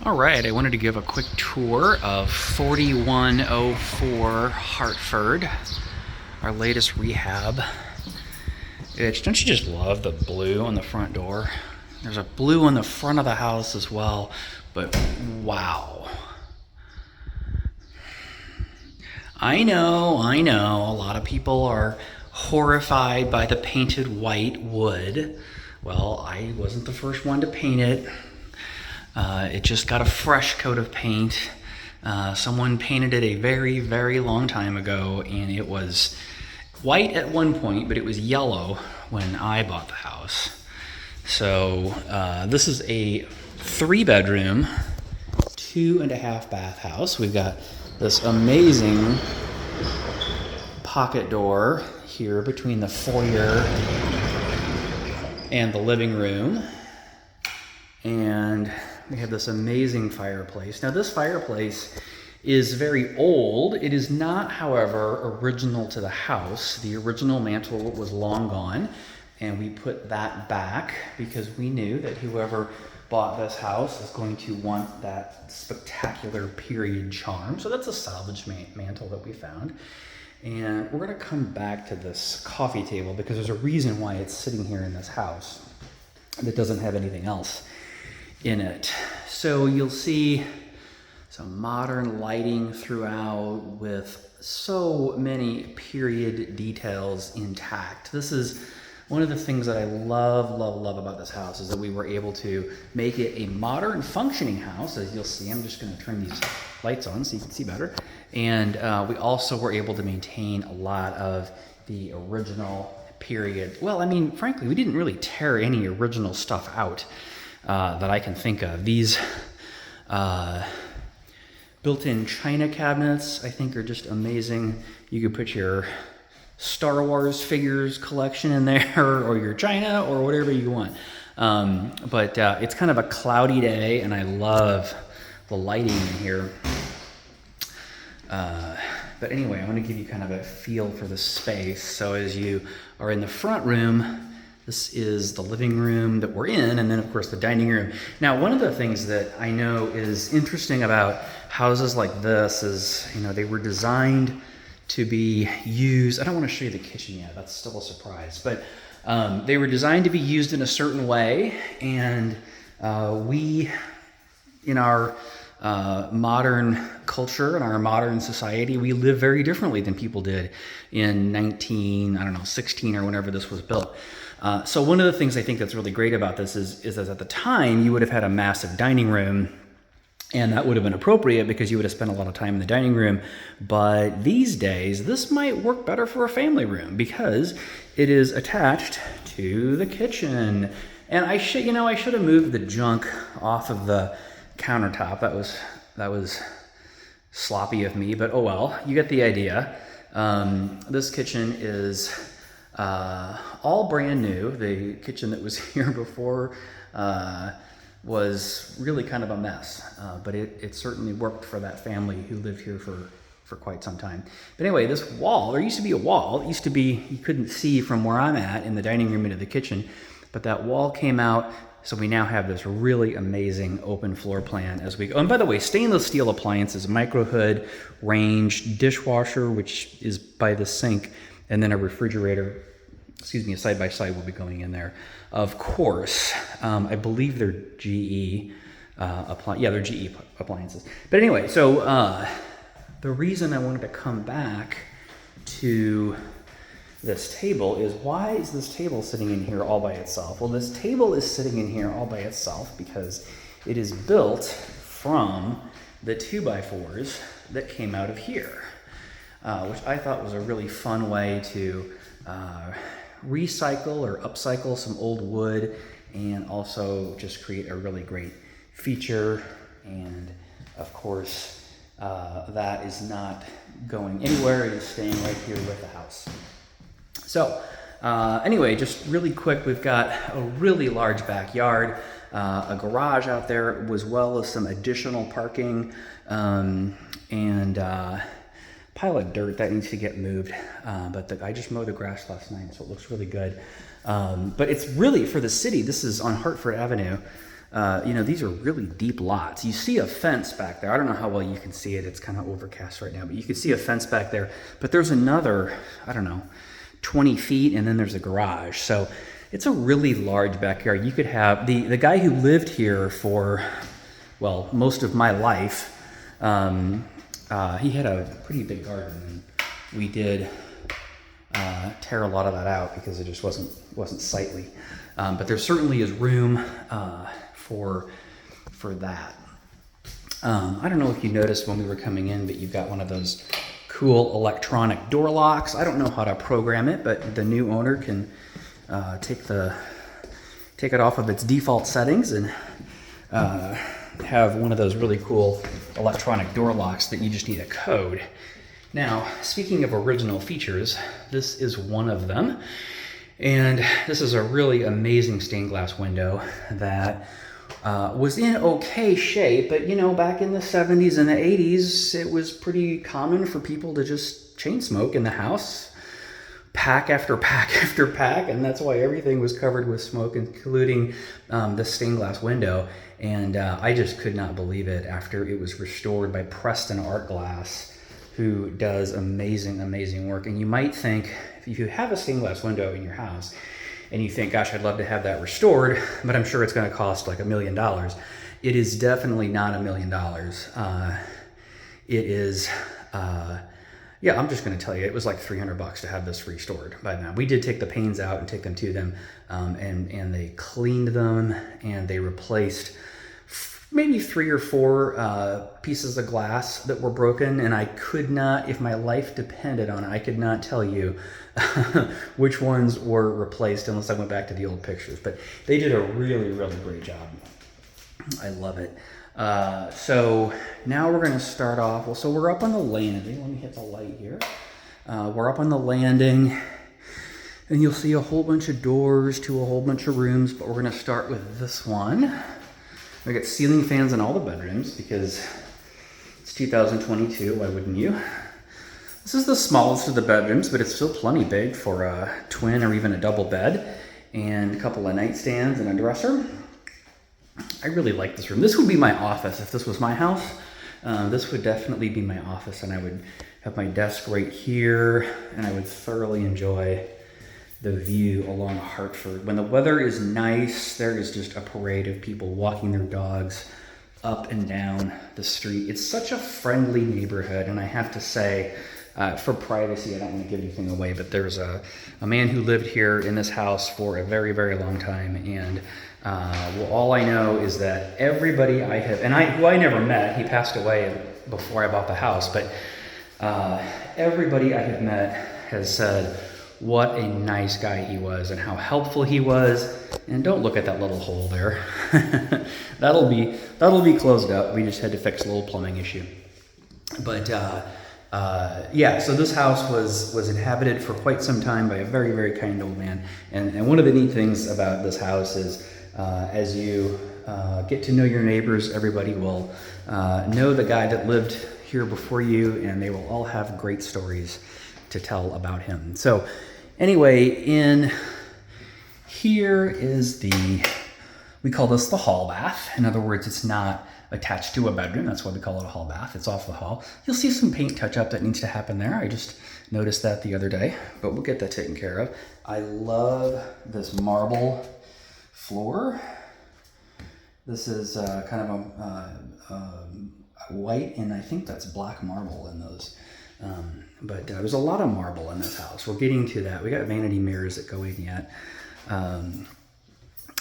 All right, I wanted to give a quick tour of 4104 Hartford, our latest rehab. Don't you just love the blue on the front door? There's a blue on the front of the house as well, but wow. I know, a lot of people are horrified by the painted white wood. Well, I wasn't the first one to paint it. It just got a fresh coat of paint. Someone painted it a very, very long time ago, and it was white at one point, but it was yellow when I bought the house. So this is a 3-bedroom, 2.5 bath house. We've got this amazing pocket door here between the foyer and the living room. And we have this amazing fireplace. Now this fireplace is very old. It is not, however, original to the house. The original mantle was long gone, and we put that back because we knew that whoever bought this house is going to want that spectacular period charm. So that's a salvage mantle that we found. And we're gonna come back to this coffee table because there's a reason why it's sitting here in this house that doesn't have anything else in it. So you'll see some modern lighting throughout with so many period details intact. This is one of the things that I love about this house, is that we were able to make it a modern functioning house. As you'll see, I'm just gonna turn these lights on so you can see better. And we also were able to maintain a lot of the original period. Well, I mean, frankly, we didn't really tear any original stuff out that I can think of. These built-in china cabinets, I think, are just amazing. You could put your Star Wars figures collection in there, or your china, or whatever you want. But it's kind of a cloudy day, and I love the lighting in here. But anyway, I want to give you kind of a feel for the space. So as you are in the front room, this is the living room that we're in, and then of course the dining room. Now, one of the things that I know is interesting about houses like this is, you know, they were designed to be used. I don't want to show you the kitchen yet, that's still a surprise, but they were designed to be used in a certain way, and we, in our modern culture and our modern society, we live very differently than people did in 16 or whenever this was built. So one of the things I think that's really great about this is that at the time you would have had a massive dining room, and that would have been appropriate because you would have spent a lot of time in the dining room. But these days, this might work better for a family room because it is attached to the kitchen. And I should have moved the junk off of the countertop. That was sloppy of me, but oh well, you get the idea. This kitchen is all brand new. The kitchen that was here before was really kind of a mess, but it certainly worked for that family who lived here for quite some time. But anyway, this wall, there used to be a wall. It used to be, you couldn't see from where I'm at in the dining room into the kitchen, but that wall came out. So we now have this really amazing open floor plan as we go. And by the way, stainless steel appliances, micro hood, range, dishwasher, which is by the sink, and then a refrigerator, a side-by-side will be going in there. Of course, I believe they're GE they're GE appliances. But anyway, so the reason I wanted to come back to this table is, why is this table sitting in here all by itself? Well, this table is sitting in here all by itself because it is built from the 2x4s that came out of here, which I thought was a really fun way to recycle or upcycle some old wood, and also just create a really great feature. And of course, that is not going anywhere. It is staying right here with the house. So anyway, just really quick, we've got a really large backyard, a garage out there, as well as some additional parking, and pile of dirt that needs to get moved. But I just mowed the grass last night, so it looks really good. But it's really, for the city, this is on Hartford Avenue. these are really deep lots. You see a fence back there. I don't know how well you can see it. It's kind of overcast right now, but you can see a fence back there. But there's another, I don't know, 20 feet, and then there's a garage. So it's a really large backyard. You could have, the guy who lived here for, well, most of my life, he had a pretty big garden, and we did tear a lot of that out because it just wasn't sightly. But there certainly is room for that. I don't know if you noticed when we were coming in, but you've got one of those cool electronic door locks. I don't know how to program it, but the new owner can take it off of its default settings and have one of those really cool electronic door locks that you just need a code. Now, speaking of original features, this is one of them. And this is a really amazing stained glass window that was in okay shape, but back in the 70s and the 80s, it was pretty common for people to just chain smoke in the house, pack after pack after pack, and that's why everything was covered with smoke, including the stained glass window. And I just could not believe it after it was restored by Preston Art Glass, who does amazing, amazing work. And you might think, if you have a stained glass window in your house and you think, gosh, I'd love to have that restored, but I'm sure it's going to cost like $1 million. It is definitely not $1 million. It is, yeah, I'm just going to tell you, it was like $300 to have this restored by them. We did take the panes out and take them to them, and they cleaned them, and they replaced maybe 3 or 4 pieces of glass that were broken, and I could not, if my life depended on it, I could not tell you which ones were replaced unless I went back to the old pictures. But they did a really, really great job. I love it. So now we're going to start off. Well, so we're up on the landing. Let me hit the light here. We're up on the landing, and you'll see a whole bunch of doors to a whole bunch of rooms, but we're going to start with this one. We got ceiling fans in all the bedrooms because it's 2022, why wouldn't you? This is the smallest of the bedrooms, but it's still plenty big for a twin or even a double bed, and a couple of nightstands and a dresser. I really like this room. This would be my office if this was my house. This would definitely be my office, and I would have my desk right here, and I would thoroughly enjoy the view along Hartford. When the weather is nice, there is just a parade of people walking their dogs up and down the street. It's such a friendly neighborhood, and I have to say, for privacy, I don't want to give anything away, but there's a man who lived here in this house for a very, very long time, and well, all I know is that everybody I have, and who I never met, he passed away before I bought the house, but everybody I have met has said what a nice guy he was and how helpful he was. And don't look at that little hole there. that'll be closed up. We just had to fix a little plumbing issue. But yeah, so this house was inhabited for quite some time by a very, very kind old man. And one of the neat things about this house is as you get to know your neighbors, everybody will know the guy that lived here before you, and they will all have great stories to tell about him. So anyway, in here is we call this the hall bath. In other words, it's not attached to a bedroom. That's why we call it a hall bath. It's off the hall. You'll see some paint touch up that needs to happen there. I just noticed that the other day, but we'll get that taken care of. I love this marble floor. This is kind of a white, and I think that's black marble in those. But there's a lot of marble in this house. We're getting to that. We got vanity mirrors that go in yet. And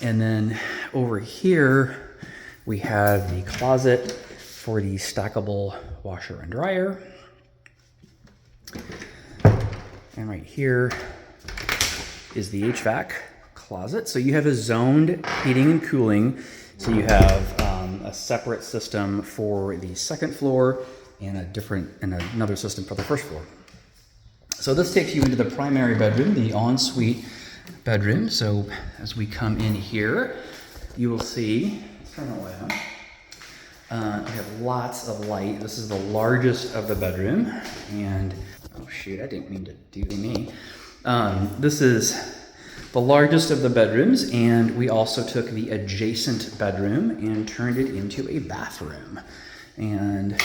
then over here, we have the closet for the stackable washer and dryer. And right here is the HVAC closet. So you have a zoned heating and cooling. So you have a separate system for the second floor and another system for the first floor. So this takes you into the primary bedroom, the ensuite bedroom. So as we come in here, you will see, let's turn the light on. You have lots of light. This is the largest of the bedroom. And, oh shoot, I didn't mean to do me. This is the largest of the bedrooms, and we also took the adjacent bedroom and turned it into a bathroom. And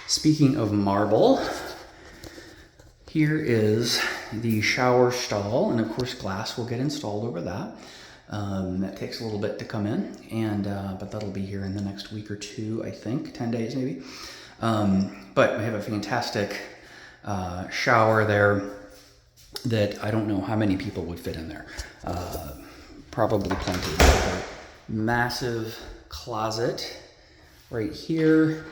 speaking of marble, here is the shower stall, and of course glass will get installed over that. That takes a little bit to come in, and but that'll be here in the next week or two, I think, 10 days maybe. But we have a fantastic shower there that I don't know how many people would fit in there. Probably plenty. Massive closet right here,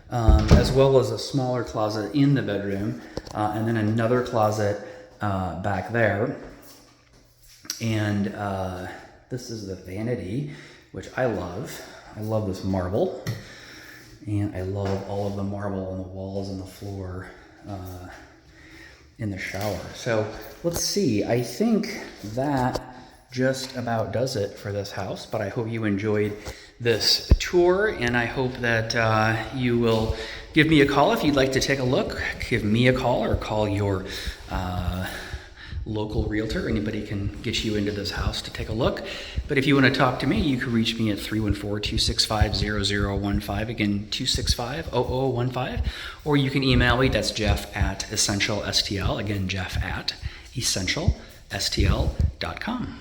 as well as a smaller closet in the bedroom, and then another closet back there. And this is the vanity, which I love. I love this marble, and I love all of the marble on the walls and the floor in the shower. So let's see, I think that just about does it for this house, but I hope you enjoyed this tour, and I hope that you will give me a call if you'd like to take a look. Give me a call or call your local realtor. Anybody can get you into this house to take a look. But if you want to talk to me, you can reach me at 314-265-0015. Again, 265-0015. Or you can email me. That's Jeff@EssentialSTL. Again, Jeff@EssentialSTL.com.